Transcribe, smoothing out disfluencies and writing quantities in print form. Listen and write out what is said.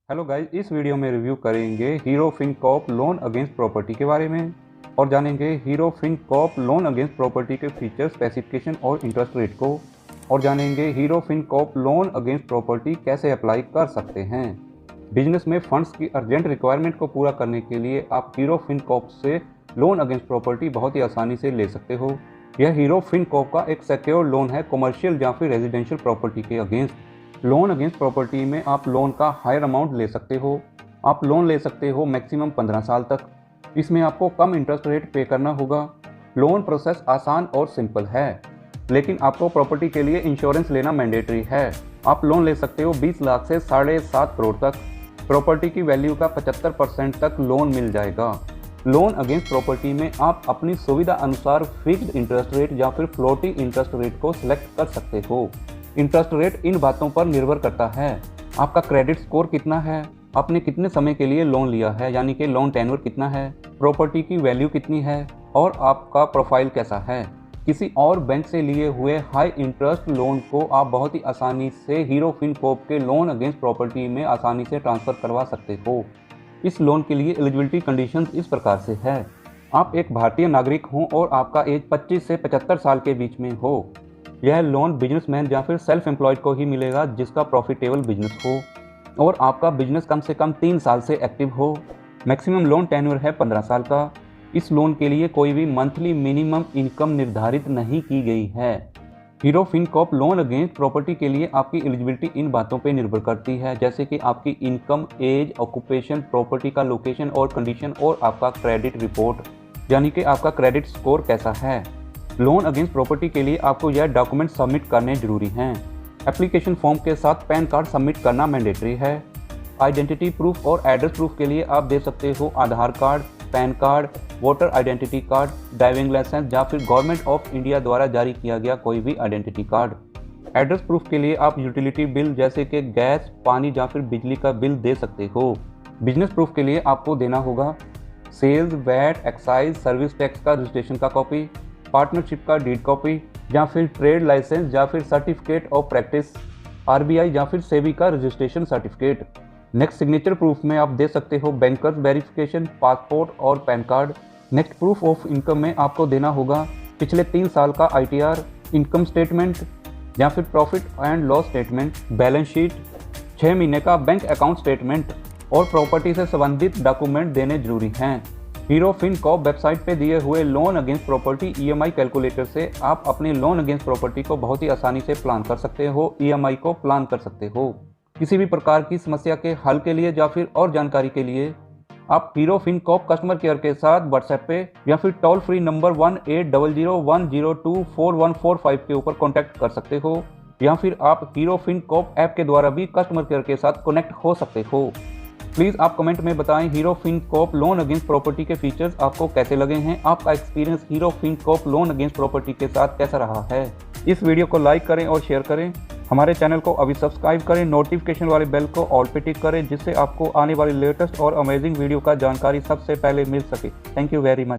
Hello guys, इस video में review करेंगे hero Fincorp loan against property के बारे में और जानेंगे hero Fincorp loan against property के फीचर, स्पेसिफिकेशन और इंटरेस्ट रेट को, और जानेंगे hero Fincorp loan against property कैसे अप्लाई कर सकते हैं। बिजनेस में फंड्स की अर्जेंट रिक्वायरमेंट को पूरा करने के लिए आप हीरो फिनकॉर्प से लोन अगेंस्ट प्रॉपर्टी बहुत ही आसानी से ले सकते हो। यह हीरो फिनकॉर्प का एक सिक्योर लोन है कमर्शियल या फिर रेजिडेंशियल प्रॉपर्टी के अगेंस्ट। लोन अगेंस्ट प्रॉपर्टी में आप लोन का हायर अमाउंट ले सकते हो। आप लोन ले सकते हो मैक्सिमम 15 साल तक। इसमें आपको कम इंटरेस्ट रेट पे करना होगा। लोन प्रोसेस आसान और सिंपल है, लेकिन आपको प्रॉपर्टी के लिए इंश्योरेंस लेना मैंडेटरी है। आप लोन ले सकते हो 20 लाख से 7.5 करोड़ तक। प्रॉपर्टी की वैल्यू का 75% तक लोन मिल जाएगा। लोन अगेंस्ट प्रॉपर्टी में आप अपनी सुविधा अनुसार फिक्स्ड इंटरेस्ट रेट या फिर फ्लोटिंग इंटरेस्ट रेट को सिलेक्ट कर सकते हो। इंटरेस्ट रेट इन बातों पर निर्भर करता है। आपका क्रेडिट स्कोर कितना है, आपने कितने समय के लिए लोन लिया है यानी कि लोन टेन्योर कितना है, प्रॉपर्टी की वैल्यू कितनी है और आपका प्रोफाइल कैसा है। किसी और बैंक से लिए हुए हाई इंटरेस्ट लोन को आप बहुत ही आसानी से हीरो फिनकॉर्प के लोन अगेंस्ट प्रॉपर्टी में आसानी से ट्रांसफ़र करवा सकते हो। इस लोन के लिए एलिजिबिलिटी कंडीशंस इस प्रकार से है। आप एक भारतीय नागरिक हों और आपका एज 25 से 75 साल के बीच में हो। यह लोन बिजनेसमैन या फिर सेल्फ एम्प्लॉयड को ही मिलेगा जिसका प्रॉफिटेबल बिजनेस हो और आपका बिजनेस कम से कम 3 साल से एक्टिव हो। मैक्सिमम लोन टेन्योर है 15 साल का। इस लोन के लिए कोई भी मंथली मिनिमम इनकम निर्धारित नहीं की गई है। Hero Fincorp loan against property के लिए आपकी एलिजिबिलिटी इन बातों पर निर्भर करती है, जैसे कि आपकी इनकम, एज, ऑक्यूपेशन, प्रॉपर्टी का लोकेशन और कंडीशन और आपका क्रेडिट रिपोर्ट यानी कि आपका क्रेडिट स्कोर कैसा है। लोन अगेंस्ट प्रॉपर्टी के लिए आपको यह डॉक्यूमेंट सबमिट करने जरूरी हैं। एप्लीकेशन फॉर्म के साथ पैन कार्ड सबमिट करना मैंडेटरी है। आइडेंटिटी प्रूफ और एड्रेस प्रूफ के लिए आप दे सकते हो Aadhaar card, PAN card, voter identity card, driving license या फिर गवर्नमेंट ऑफ इंडिया द्वारा जारी किया गया कोई भी आइडेंटिटी कार्ड। एड्रेस प्रूफ के लिए आप यूटिलिटी बिल जैसे कि गैस, पानी या फिर बिजली का बिल दे सकते हो। बिजनेस प्रूफ के लिए आपको देना होगा sales, VAT, excise, service tax का रजिस्ट्रेशन का कॉपी, पार्टनरशिप का डीड कॉपी या फिर ट्रेड लाइसेंस या फिर सर्टिफिकेट ऑफ प्रैक्टिस, आरबीआई या फिर सेबी का registration certificate. Next signature proof में आप दे सकते हो बैंकर्स वेरिफिकेशन, पासपोर्ट और pan card. Next proof of income में आपको देना होगा पिछले 3 साल का आईटीआर, इनकम स्टेटमेंट या फिर profit and loss statement, balance sheet, 6 महीने का बैंक अकाउंट स्टेटमेंट और प्रॉपर्टी से संबंधित डॉक्यूमेंट देने जरूरी हैं। हीरो फिनकॉर्प वेबसाइट पे दिए हुए loan against property EMI calculator से आप अपने लोन अगेंस्ट प्रॉपर्टी को बहुत ही आसानी से प्लान कर सकते हो, ईएमआई को प्लान कर सकते हो। किसी भी प्रकार की समस्या के हल के लिए या फिर और जानकारी के लिए आप हीरो फिनकॉर्प कस्टमर केयर के साथ व्हाट्सएप पे या फिर टोल फ्री नंबर 1800102445 के ऊपर कॉन्टैक्ट कर सकते हो, या फिर आप हीरो फिनकॉर्प ऐप के द्वारा भी कस्टमर केयर के साथ कनेक्ट हो सकते हो। प्लीज़ आप कमेंट में बताएं hero Fincorp loan against property के फीचर्स आपको कैसे लगे हैं। आपका experience hero Fincorp loan against property के साथ कैसा रहा है। इस वीडियो को लाइक करें और शेयर करें। हमारे चैनल को अभी सब्सक्राइब करें, नोटिफिकेशन वाले बेल को ऑल पे टिक करें, जिससे आपको आने वाली लेटेस्ट और अमेजिंग वीडियो का जानकारी सबसे पहले मिल सके। Thank you very much.